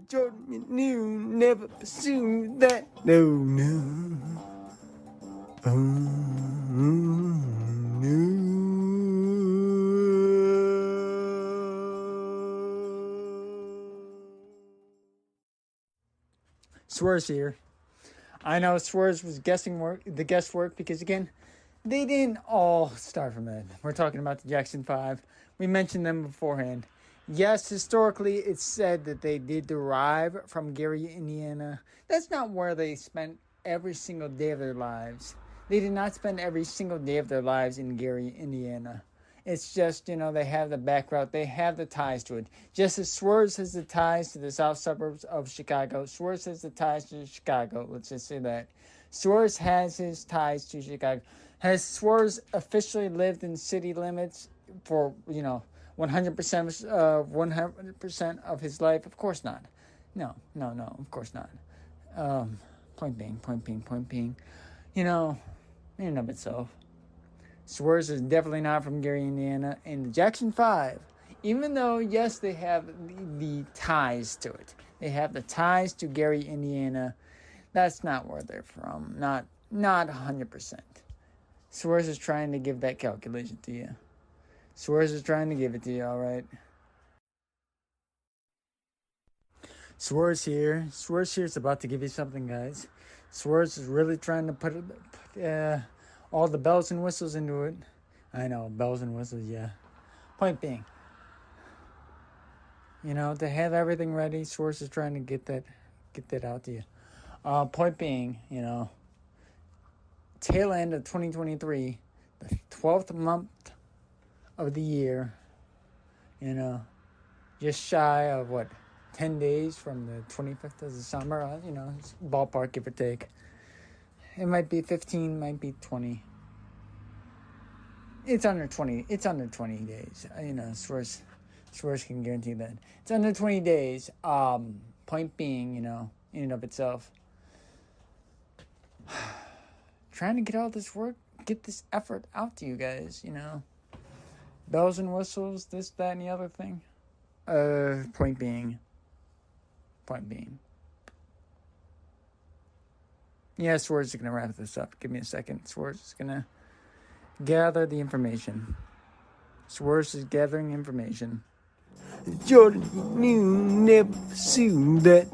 Jordan, you knew, never pursued that. No, no. Oh, no. J.Swiercz here. I know J.Swiercz was the guesswork because, again, they didn't all start from it. We're talking about the Jackson 5. We mentioned them beforehand. Yes, historically, it's said that they did derive from Gary, Indiana. That's not where they spent every single day of their lives. They did not spend every single day of their lives in Gary, Indiana. It's just, they have the background. They have the ties to it. Just as J.Swiercz has the ties to the south suburbs of Chicago, J.Swiercz has the ties to Chicago. Let's just say that. J.Swiercz has his ties to Chicago. Has J.Swiercz officially lived in city limits for, 100% of his life? Of course not. No, of course not. Point being, in and of itself, J.Swiercz is definitely not from Gary, Indiana. And the Jackson 5, even though, yes, they have the ties to it. They have the ties to Gary, Indiana. That's not where they're from. Not 100%. J.Swiercz is trying to give that calculation to you. J.Swiercz is trying to give it to you, all right? J.Swiercz here. J.Swiercz here is about to give you something, guys. J.Swiercz is really trying to put all the bells and whistles into it. I know, bells and whistles, yeah. Point being, to have everything ready, J.Swiercz is trying to get that out to you. Point being, tail end of 2023, the 12th month of the year, just shy of 10 days from the 25th of the summer, it's ballpark, give or take. It might be 15, might be 20. It's under 20 days. J.Swiercz can guarantee that. It's under 20 days. Point being, in and of itself, trying to get all this work, get this effort out to you guys, bells and whistles, this, that, and the other thing. Point being. Yeah, J.Swiercz is going to wrap this up. Give me a second. J.Swiercz is going to gather the information. J.Swiercz is gathering information. Jordan, you knew, never pursued that.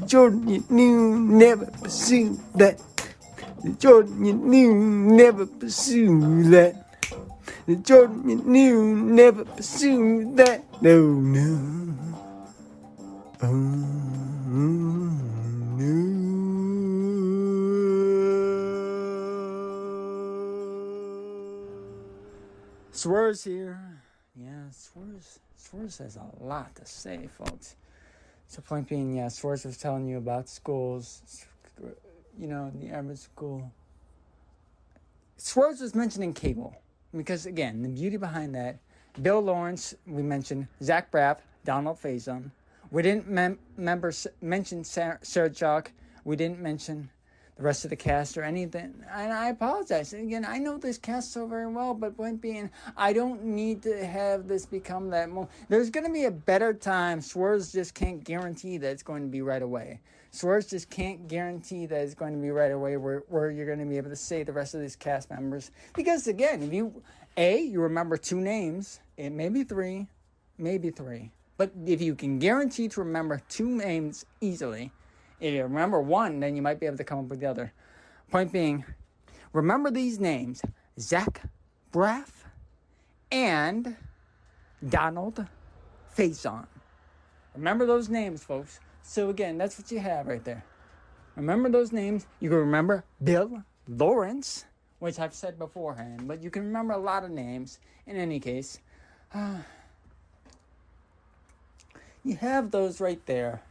Jordan, you knew, never pursued that. Jordan, you knew, never pursued that. Jordan, you knew, never pursued that. No, no. Oh, no. J.Swiercz here. Yeah, J.Swiercz has a lot to say, folks. So point being, J.Swiercz was telling you about schools, the average school. J.Swiercz was mentioning cable. Because, again, the beauty behind that, Bill Lawrence, we mentioned, Zach Braff, Donald Faison. We didn't mention Sarah Chalk. We didn't mention the rest of the cast or anything. And I apologize. Again, I know this cast so very well, but point being, I don't need to have this become that moment. There's going to be a better time. J.Swiercz just can't guarantee that it's going to be right away. J.Swiercz just can't guarantee that it's going to be right away where you're going to be able to say the rest of these cast members. Because, again, if you remember two names, it may be three, But if you can guarantee to remember two names easily, if you remember one, then you might be able to come up with the other. Point being, remember these names, Zach Braff and Donald Faison. Remember those names, folks. So again, that's what you have right there. Remember those names. You can remember Bill Lawrence, which I've said beforehand, but you can remember a lot of names. In any case, you have those right there.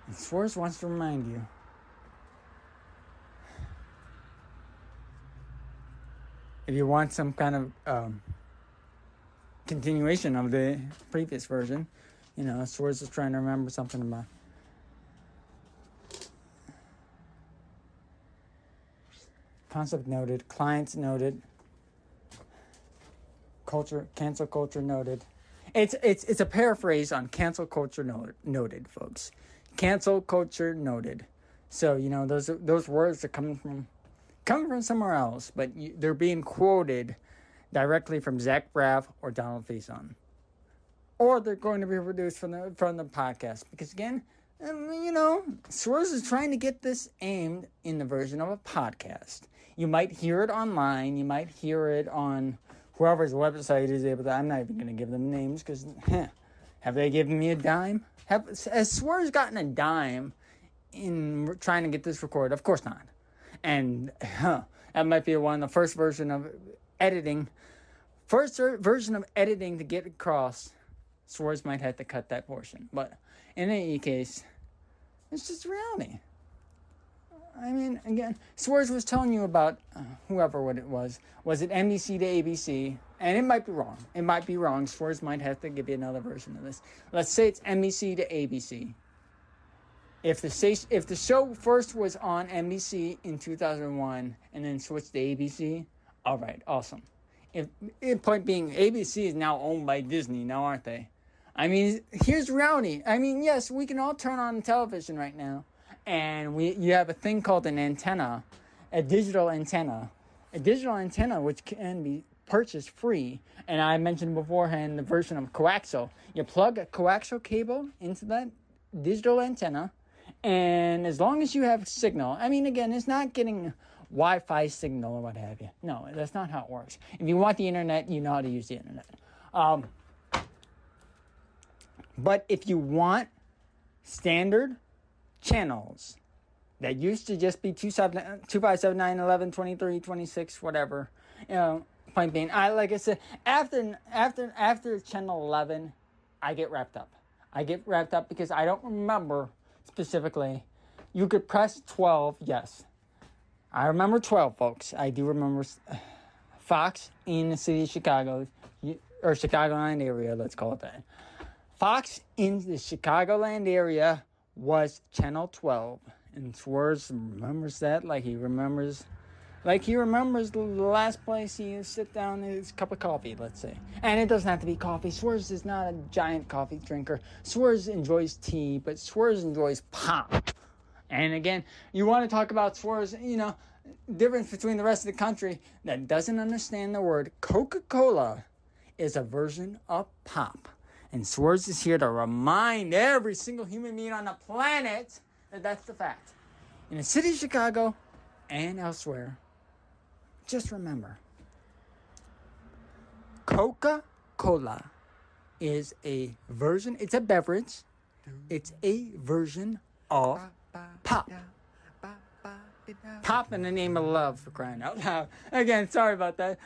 And J.Swiercz wants to remind you. If you want some kind of continuation of the previous version, J.Swiercz is trying to remember something about. Concept noted, clients noted, cancel culture noted. It's a paraphrase on cancel culture noted, folks. Cancel culture noted. So, those words are coming from somewhere else, but they're being quoted directly from Zach Braff or Donald Faison. Or they're going to be produced from the podcast. Because again, Swiercz is trying to get this aimed in the version of a podcast. You might hear it online. You might hear it on whoever's website is able to. I'm not even going to give them names because, have they given me a dime? Has Swiercz gotten a dime in trying to get this recorded? Of course not. And that might be one of the first version of editing. First version of editing to get across. Swiercz might have to cut that portion. But in any case, it's just reality. I mean, again, Swiercz was telling you about what it was. Was it NBC to ABC? And it might be wrong. It might be wrong. Swiercz might have to give you another version of this. Let's say it's NBC to ABC. If the show first was on NBC in 2001 and then switched to ABC, all right, awesome. Point being, ABC is now owned by Disney now, aren't they? I mean, here's reality. I mean, yes, we can all turn on television right now, and you have a thing called an antenna, a digital antenna which can be purchased free. And I mentioned beforehand the version of coaxial. You plug a coaxial cable into that digital antenna, and as long as you have signal, I mean, again, it's not getting Wi-Fi signal or what have you. No, that's not how it works. If you want the internet, you know how to use the internet. But if you want standard channels that used to just be 2579, 11, 23, 26, whatever, point being, like I said, after channel 11, I get wrapped up. Because I don't remember specifically. You could press 12, yes. I remember 12, folks. I do remember Fox in the city of Chicago, or Chicagoland area, let's call it that. Fox in the Chicagoland area was channel 12. And Swiercz remembers that like he remembers the last place he sit down his cup of coffee, let's say. And it doesn't have to be coffee. Swiercz is not a giant coffee drinker. Swiercz enjoys tea, but Swiercz enjoys pop. And again, you want to talk about Swiercz, difference between the rest of the country that doesn't understand the word Coca-Cola is a version of pop. And Swiercz is here to remind every single human being on the planet that that's the fact. In the city of Chicago and elsewhere, just remember, Coca-Cola is a version, it's a beverage, it's a version of pop. Pop in the name of love, for crying out loud. Again, sorry about that.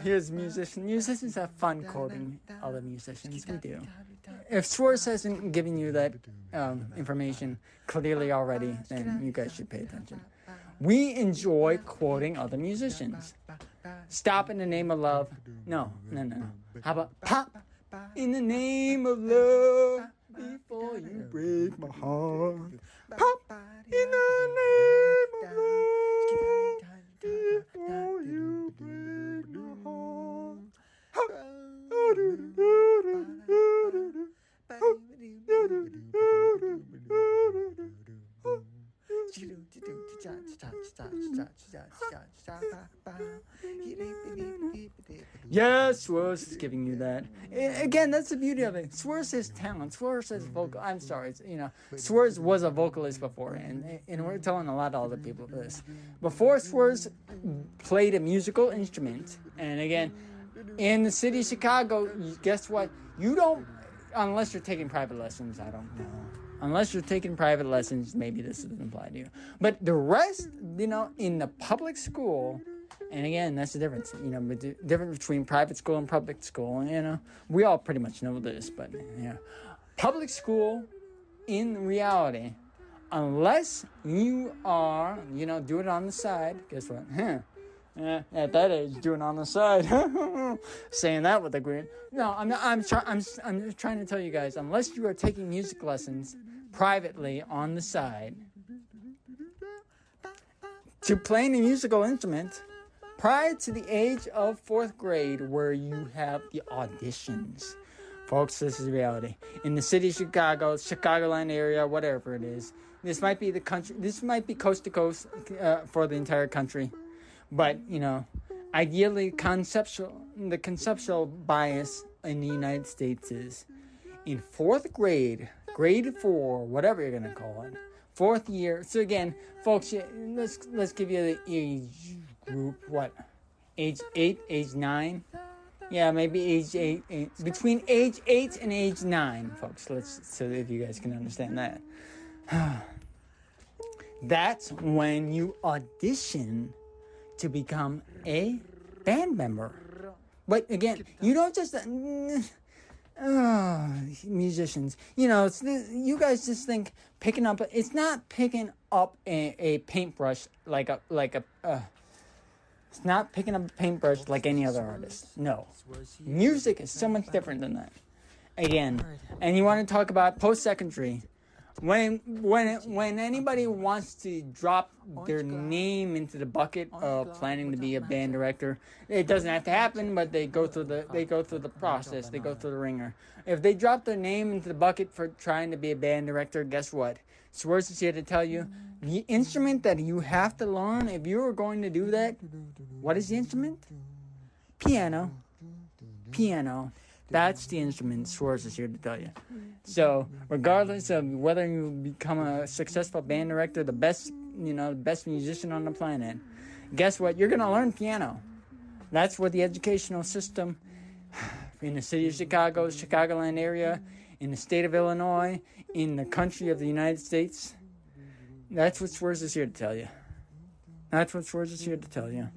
Here's musicians. Musicians have fun quoting other musicians. We do. If Swiercz hasn't given you that information clearly already, then you guys should pay attention. We enjoy quoting other musicians. Stop in the name of love. No. How about pop in the name of love? Before you break my heart, pop in the name of love. Before you break my heart. Yes, Swiercz is giving you that. Again, that's the beauty of it. Swiercz has talent. Swiercz has vocal. I'm sorry, Swiercz was a vocalist before, and we're telling a lot of other people this. Before Swiercz played a musical instrument, and again, in the city of Chicago, guess what? You don't, unless you're taking private lessons, I don't know. Unless you're taking private lessons, maybe this doesn't apply to you. But the rest, in the public school, and again, that's the difference, the difference between private school and public school. We all pretty much know this, but, public school, in reality, unless you are, do it on the side, guess what? At that age, doing on the side, saying that with a grin. No, I'm just trying to tell you guys, unless you are taking music lessons privately on the side to playing a musical instrument, prior to the age of 4th grade, where you have the auditions. Folks, this is reality. In the city of Chicago, Chicagoland area, whatever it is. This might be the country. This might be coast to coast for the entire country. But, ideally, the conceptual bias in the United States is in 4th grade, grade 4, whatever you're going to call it, 4th year. So again, folks, let's give you the age group. What? Age 8, age 9? Yeah, maybe age 8, between age 8 and age 9, folks. So if you guys can understand that. That's when you audition to become a band member. But again, you don't just musicians. You guys just think picking up. It's not picking up a paintbrush it's not picking up a paintbrush like any other artist. No, music is so much different than that. Again, and you want to talk about post-secondary. When anybody wants to drop their name into the bucket of planning to be a band director, it doesn't have to happen, but they go through the process, they go through the ringer. If they drop their name into the bucket for trying to be a band director, guess what? J.Swiercz is here to tell you the instrument that you have to learn if you are going to do that. What is the instrument? Piano. That's the instrument J.Swiercz is here to tell you. So, regardless of whether you become a successful band director, the best musician on the planet, guess what? You're going to learn piano. That's what the educational system in the city of Chicago, Chicagoland area, in the state of Illinois, in the country of the United States. That's what J.Swiercz is here to tell you. That's what J.Swiercz is here to tell you.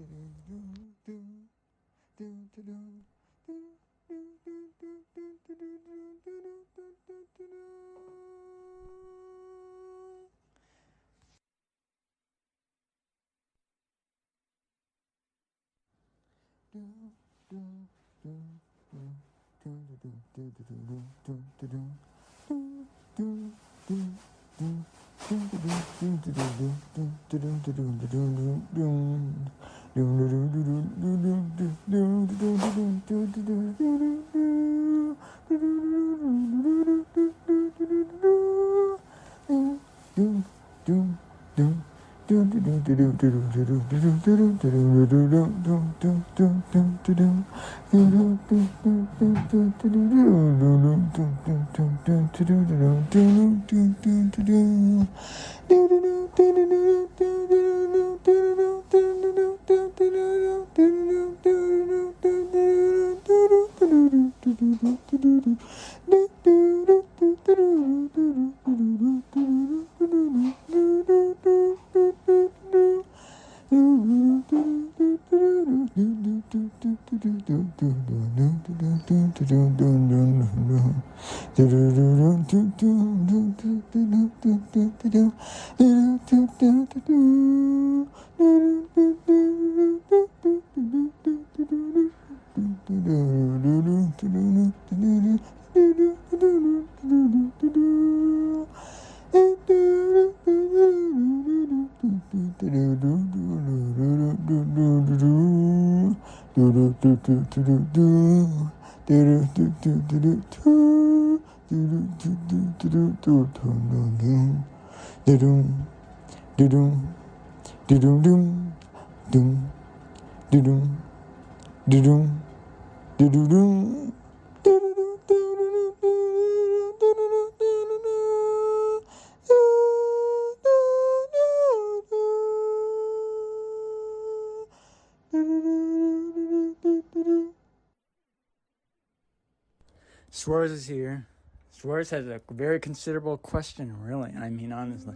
J.Swiercz is here. J.Swiercz has a very considerable question, really. I mean, honestly.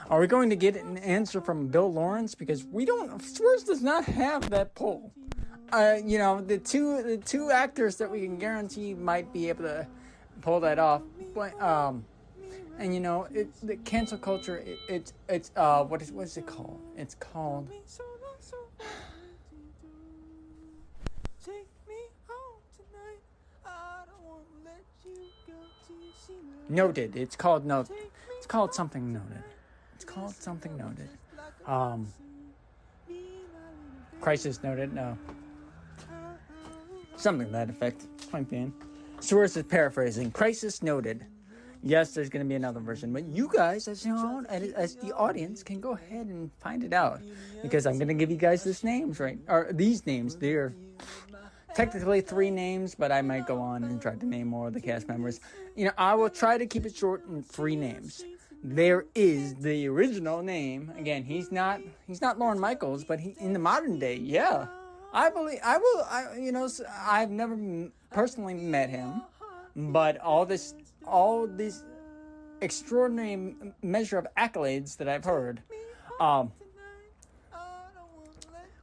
Are we going to get an answer from Bill Lawrence? Because J.Swiercz does not have that pull. The two actors that we can guarantee might be able to pull that off. But, the cancel culture, what is it called? It's called... Noted. It's called something noted. Crap. Crisis noted. No. Something to that effect. Point being. Swiercz is paraphrasing. Crisis noted. Yes, there's going to be another version, but you guys, as the audience, can go ahead and find it out, because I'm going to give you guys these names, right? Or these names. They're technically 3 names, but I might go on and try to name more of the cast members. I will try to keep it short in 3 names. There is the original name. Again, he's not Lorne Michaels, but he in the modern day, yeah. I've never personally met him, but all this extraordinary measure of accolades that I've heard,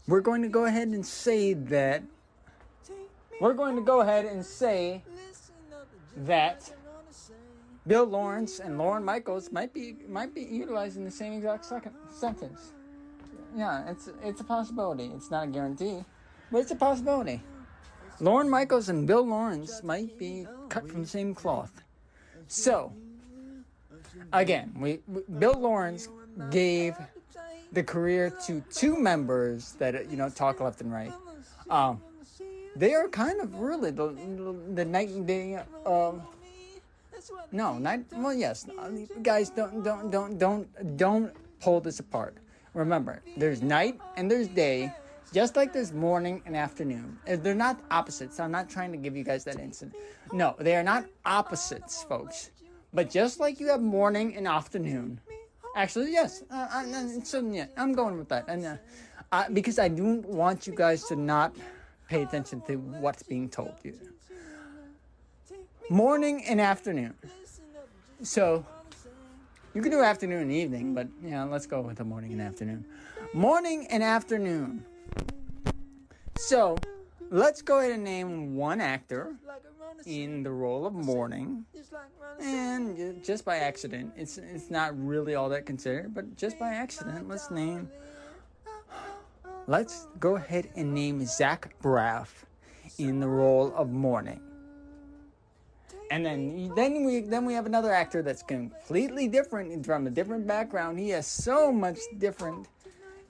we're going to go ahead and say that Bill Lawrence and Lorne Michaels might be utilizing the same exact sentence. Yeah, it's a possibility. It's not a guarantee, but it's a possibility. Lorne Michaels and Bill Lawrence might be cut from the same cloth. So, again, Bill Lawrence gave the career to 2 members that talk left and right. They are kind of really the night and day. Yes, guys, don't pull this apart. Remember, there's night and there's day, just like there's morning and afternoon. They're not opposites. I'm not trying to give you guys that instant. No, they are not opposites, folks. But just like you have morning and afternoon. Actually, yes. I'm going with that. And because I do want you guys to not pay attention to what's being told you. Morning and afternoon. So, you can do afternoon and evening, but let's go with the morning and afternoon. Morning and afternoon. So, let's go ahead and name one actor in the role of morning. And just by accident, it's not really all that considered, but just by accident, let's go ahead and name Zach Braff in the role of morning. And then we have another actor that's completely different, from a different background. He has so much different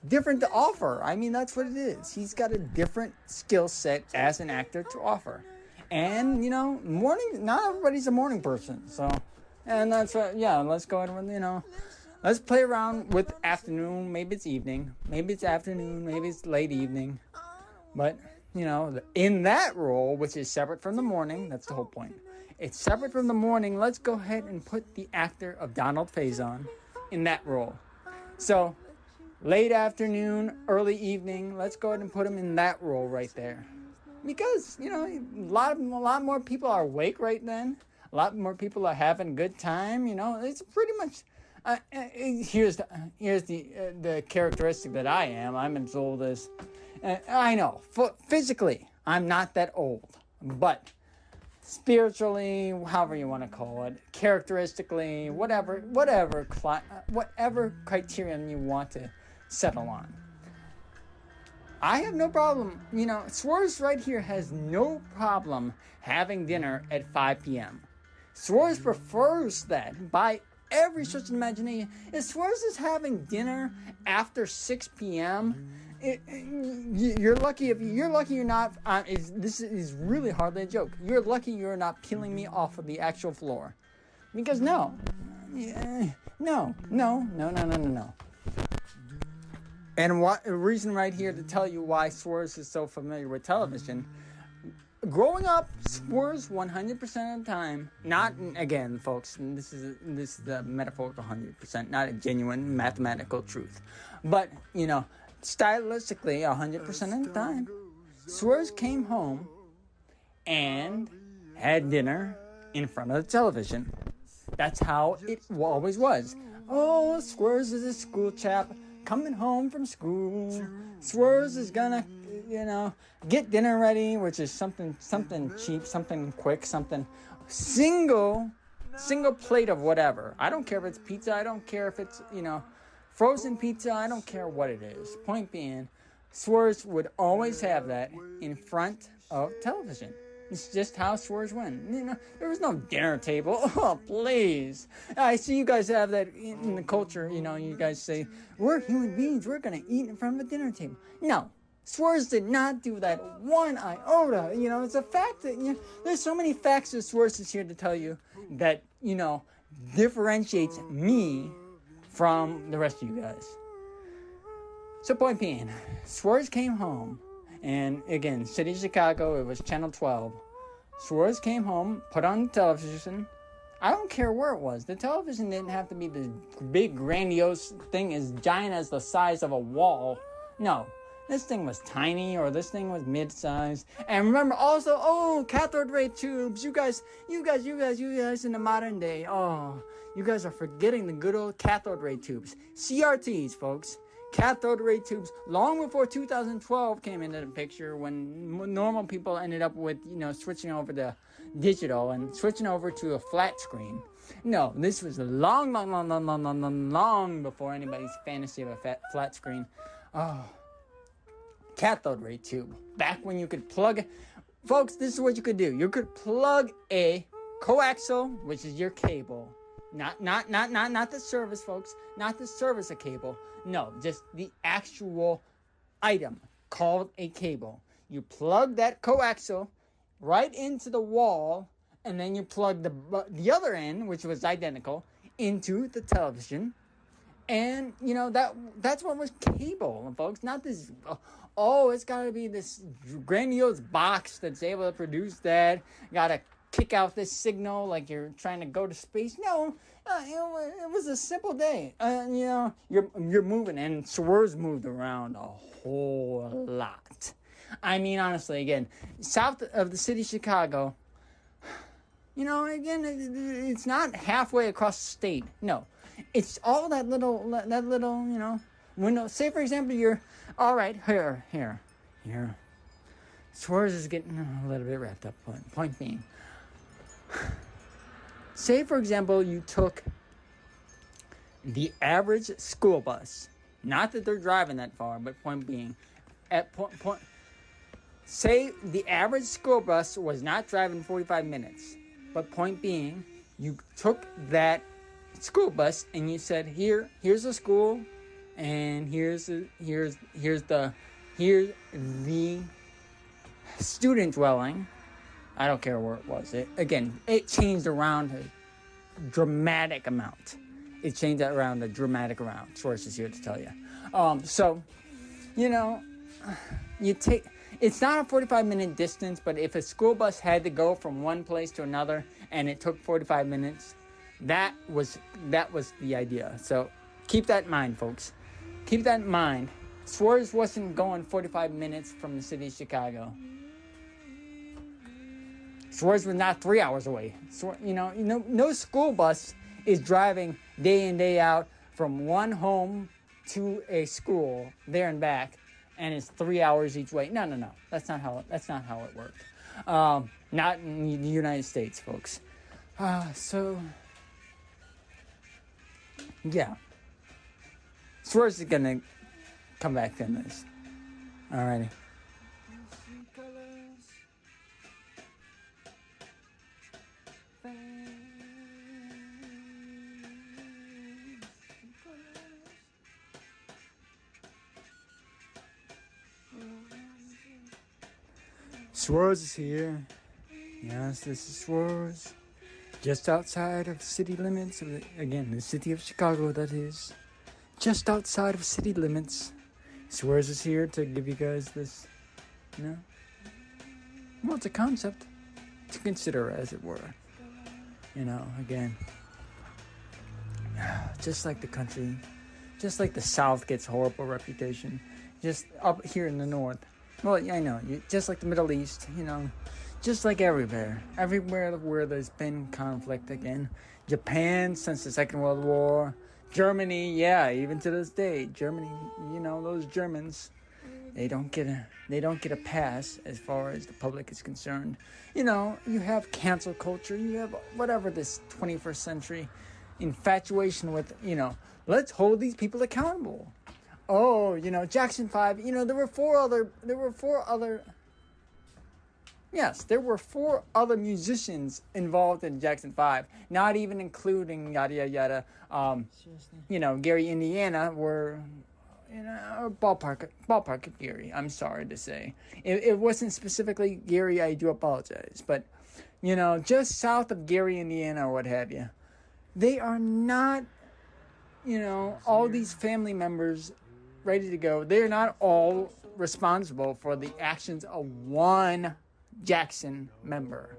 to offer. I mean, that's what it is. He's got a different skill set as an actor to offer. And, morning, not everybody's a morning person. So, and that's what, let's go ahead and, let's play around with afternoon. Maybe it's evening. Maybe it's afternoon. Maybe it's late evening. But, in that role, which is separate from the morning, that's the whole point. It's separate from the morning. Let's go ahead and put the actor of Donald Faison in that role. So, late afternoon, early evening, let's go ahead and put him in that role right there. Because, a lot more people are awake right then. A lot more people are having a good time. It's pretty much... here's the characteristic that I am. I'm as old as... I know, physically, I'm not that old. But... spiritually, however you want to call it, characteristically, whatever criterion you want to settle on. I have no problem, Swiercz right here has no problem having dinner at 5 p.m. Swiercz prefers that by every stretch of imagination. If Swiercz is having dinner after 6 p.m., you're lucky you're not. This is really hardly a joke. You're lucky you're not peeling me off of the actual floor, because no. And a reason right here to tell you why Swiercz is so familiar with television. Growing up, Swiercz 100% of the time. Not again, folks. This is the metaphorical 100%, not a genuine mathematical truth, but stylistically, 100% of the time, Swiercz came home and had dinner in front of the television. That's how it always was. Oh, Swiercz is a school chap coming home from school. Swiercz is gonna, get dinner ready, which is something cheap, something quick, something single plate of whatever. I don't care if it's pizza. I don't care if it's, frozen pizza, I don't care what it is. Point being, Swiercz would always have that in front of television. It's just how Swiercz went. There was no dinner table. Oh, please. I see you guys have that in the culture. You guys say, we're human beings. We're going to eat in front of a dinner table. No. J.Swiercz did not do that one iota. You know, it's a fact that, you know, there's so many facts that J.Swiercz is here to tell you that, you know, differentiates me from the rest of you guys. So point being, J.Swiercz came home, and again, City of Chicago, it was Channel 12. J.Swiercz came home, put on the television. I don't care where it was. The television didn't have to be this big, grandiose thing as giant as the size of a wall. No. This thing was tiny, or this thing was mid-sized. And remember also, cathode ray tubes. You guys in the modern day, you guys are forgetting the good old cathode ray tubes. CRTs, folks. Cathode ray tubes, long before 2012 came into the picture, when normal people ended up with, you know, switching over to digital and switching over to a flat screen. No, this was long before anybody's fantasy of a flat screen. Cathode ray tube. Back when you could plug, folks, this is what you could do. You could plug a coaxial, which is your cable. Not the service, folks. Not the service of cable. No, just the actual item called a cable. You plug that coaxial right into the wall, and then you plug the other end, which was identical, into the television. And, you know, that's what was cable, folks. Not this, it's got to be this grandiose box that's able to produce that. Got to kick out this signal like you're trying to go to space. No, it was a simple day. You know, you're moving, and J.Swiercz moved around a whole lot. I mean, honestly, again, south of the city of Chicago, you know, again, it's not halfway across the state. No. It's all that little, you know, window. Say, for example, you're, all right, here. J.Swiercz is getting a little bit wrapped up. Point being, say, for example, you took the average school bus. Not that they're driving that far, but point being, say the average school bus was not driving 45 minutes, but point being, you took that school bus and you said, here's the school, and here's the student dwelling. I don't care where it was. It changed around a dramatic amount. J.Swiercz is here to tell you. So, you know, it's not a 45-minute distance, but if a school bus had to go from one place to another and it took 45 minutes, that was the idea. So keep that in mind, folks. Keep that in mind. J.Swiercz wasn't going 45 minutes from the city of Chicago. J.Swiercz was not 3 hours away. No school bus is driving day in, day out from one home to a school there and back, and it's 3 hours each way. No. That's not how it worked. Not in the United States, folks. So yeah, J.Swiercz is gonna come back in this. Alrighty. J.Swiercz is here. Yes, this is J.Swiercz. Just outside of city limits of the city of Chicago, that is. Just outside of city limits. J.Swiercz is here to give you guys this, well, it's a concept to consider, as it were. Again, just like the country, just like the South gets horrible reputation, just up here in the North. Well, I know, just like the Middle East, just like everywhere where there's been conflict again. Japan since the Second World War. Germany, yeah, even to this day. Germany, those Germans, they don't get a pass as far as the public is concerned. You have cancel culture. You have whatever this 21st century infatuation with, let's hold these people accountable. Oh, Jackson 5, there were four other musicians involved in Jackson 5, not even including yada yada yada. Gary, Indiana, were ballpark of Gary. I'm sorry to say. It wasn't specifically Gary. I do apologize. But, just south of Gary, Indiana, or what have you. They are not, all these family members ready to go. They're not all responsible for the actions of one Jackson member.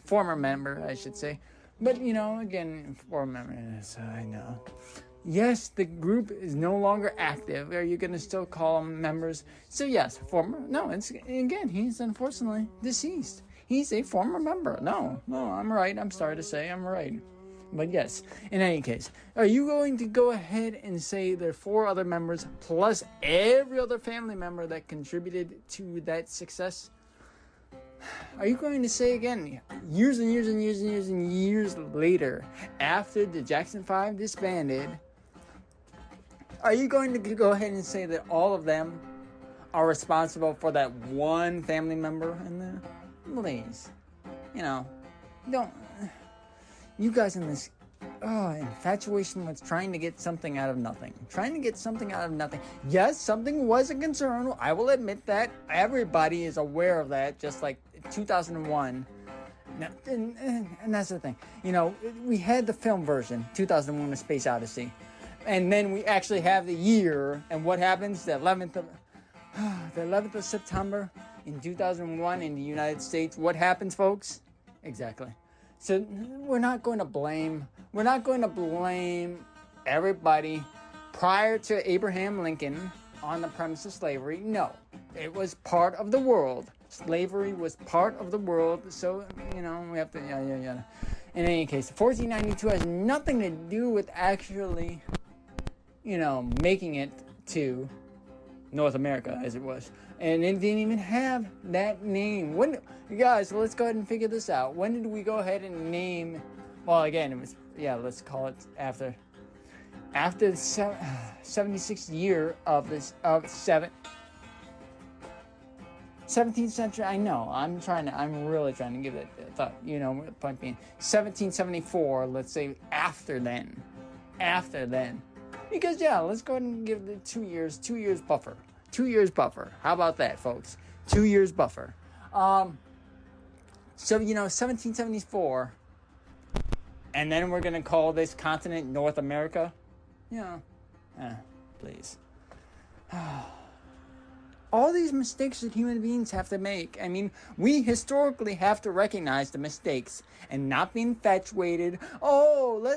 Former member, I should say. But, again, former member, yes, I know. Yes, the group is no longer active. Are you going to still call them members? So, yes, former. No, he's unfortunately deceased. He's a former member. No, I'm right. I'm sorry to say I'm right. But yes, in any case, are you going to go ahead and say there are 4 other members plus every other family member that contributed to that success? Are you going to say again, years and years and years and years and years later, after the Jackson 5 disbanded, are you going to go ahead and say that all of them are responsible for that one family member in there? Please. Don't. You guys in this infatuation with trying to get something out of nothing. Yes, something was a concern. I will admit that. Everybody is aware of that, just like 2001. And that's the thing. We had the film version, 2001: A Space Odyssey. And then we actually have the year. And what happens? The 11th of September in 2001 in the United States. What happens, folks? Exactly. So we're not going to blame everybody prior to Abraham Lincoln on the premise of slavery. No, it was part of the world. Slavery was part of the world. So, we have to, In any case, 1492 has nothing to do with actually, making it to North America as it was. And it didn't even have that name. Guys, let's go ahead and figure this out. When did we go ahead and name? Well, again, it was, let's call it after the 76th year of 17th century. I know. I'm really trying to give it a thought. Point being 1774. Let's say after then. Because let's go ahead and give it 2 years. 2 years buffer. 2 years buffer. How about that, folks? 2 years buffer. So 1774, and then we're gonna call this continent North America. Please. All these mistakes that human beings have to make. I mean, we historically have to recognize the mistakes and not be infatuated.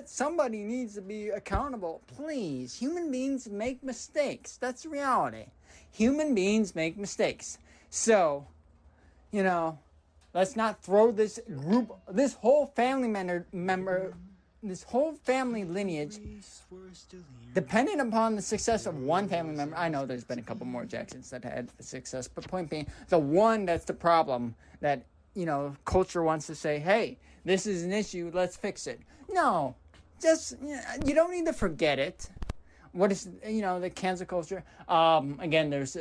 Somebody needs to be accountable. Please, human beings make mistakes. That's the reality. Human beings make mistakes. So, let's not throw this whole family this whole family lineage dependent upon the success of one family member. I know there's been a couple more Jacksons that had success, but point being, the one that's the problem that, culture wants to say, hey, this is an issue, let's fix it. No, just, you don't need to forget it. What is, the cancel culture? Again, there's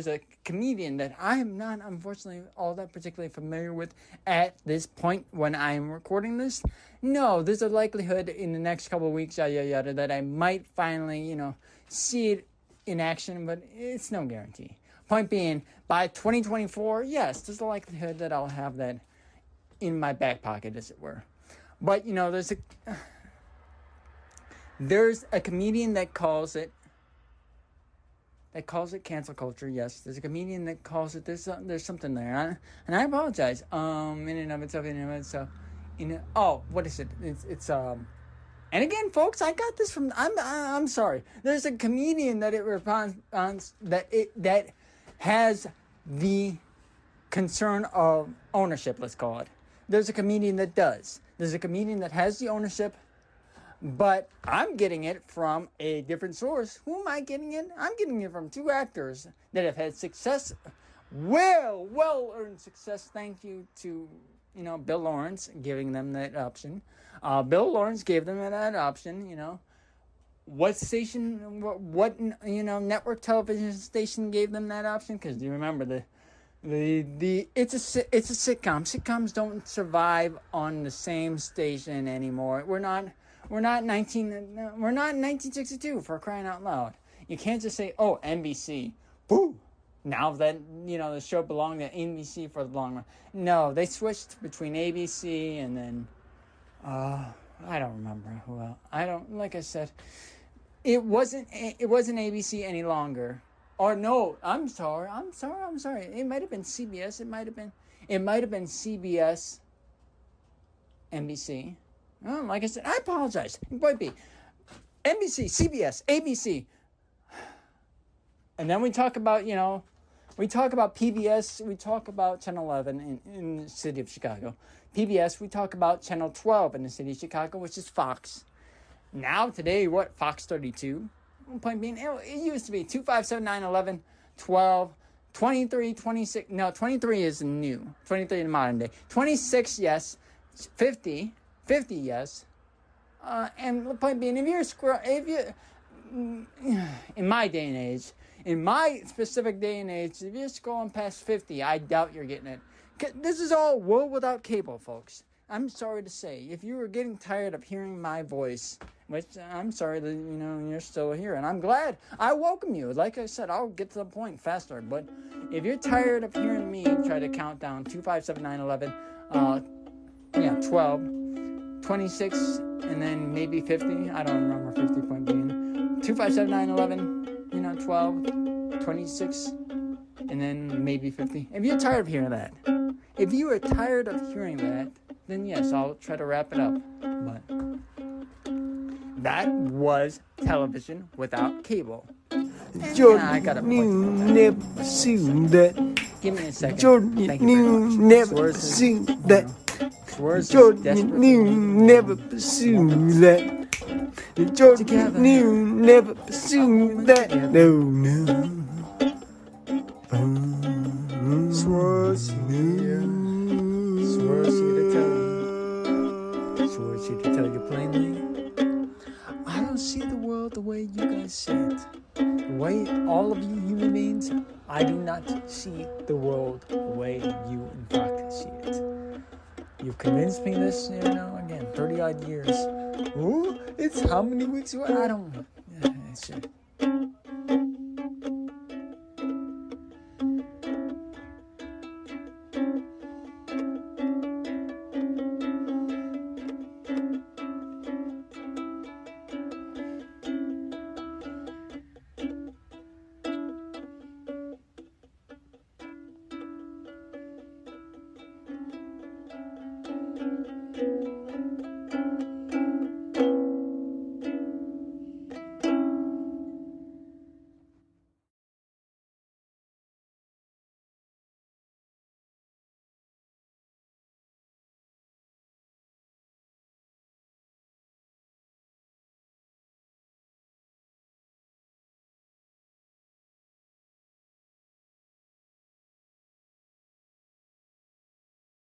a comedian that I am not, unfortunately, all that particularly familiar with at this point when I'm recording this. No, there's a likelihood in the next couple of weeks, that I might finally, see it in action, but it's no guarantee. Point being, by 2024, yes, there's a likelihood that I'll have that in my back pocket, as it were. But, there's a comedian that calls it cancel culture. Yes, there's a comedian that calls it. There's something there, and I apologize. In and of itself. What is it? It's and again, folks, I got this from. I'm sorry. There's a comedian that it responds that has the concern of ownership. Let's call it. There's a comedian that does. There's a comedian that has the ownership. But I'm getting it from a different source. Who am I getting it? I'm getting it from 2 actors that have had success, well-earned success. Thank you to, Bill Lawrence giving them that option. Bill Lawrence gave them that option, What station, what network television station gave them that option? Because do you remember it's a sitcom. Sitcoms don't survive on the same station anymore. We're not 1962 for crying out loud. You can't just say, oh, NBC. Boo! Now that, the show belonged to NBC for the long run. No, they switched between ABC and then, I don't remember who else. Like I said, it wasn't ABC any longer. Or no, I'm sorry. It might have been CBS. It might have been CBS, NBC. Oh, like I said, I apologize. It might be NBC, CBS, ABC. And then we talk about, we talk about PBS, we talk about Channel 11 in the city of Chicago. PBS, we talk about Channel 12 in the city of Chicago, which is Fox. Now, today, Fox 32? Point being, it used to be 2, 5, 7, 9, 11, 12, 23, 26. No, 23 is new. 23 in modern day. 26, yes. 50, yes. And the point being, in my day and age, in my specific day and age, if you're scrolling past 50, I doubt you're getting it. This is all world without cable, folks. I'm sorry to say, if you were getting tired of hearing my voice, which I'm sorry that, you're still here, and I'm glad. I welcome you. Like I said, I'll get to the point faster, but if you're tired of hearing me try to count down 2, 5, 7, 9, 11, 12, 26, and then maybe 50. I don't remember 50 point being. 2, 5, 7, 9, 11, 12, 26, and then maybe 50. If you're tired of hearing that, if you are tired of hearing that, then yes, I'll try to wrap it up. But that was television without cable. Jordan, I got a you point. never seen that. Give me a second. Jordan, Thank you very you much. never J.Swiercz is, seen that. J.Swiercz Jordan, you never seen that. Jordan, you never seen that. No. J.Swiercz here. J.Swiercz here to tell you. J.Swiercz here to tell you plainly. I don't see the world the way you guys see it. The way all of you human beings, I do not see the world the way you in fact see it. You've convinced me this, again, 30 odd years. Oh, it's how many weeks away? I don't know. It's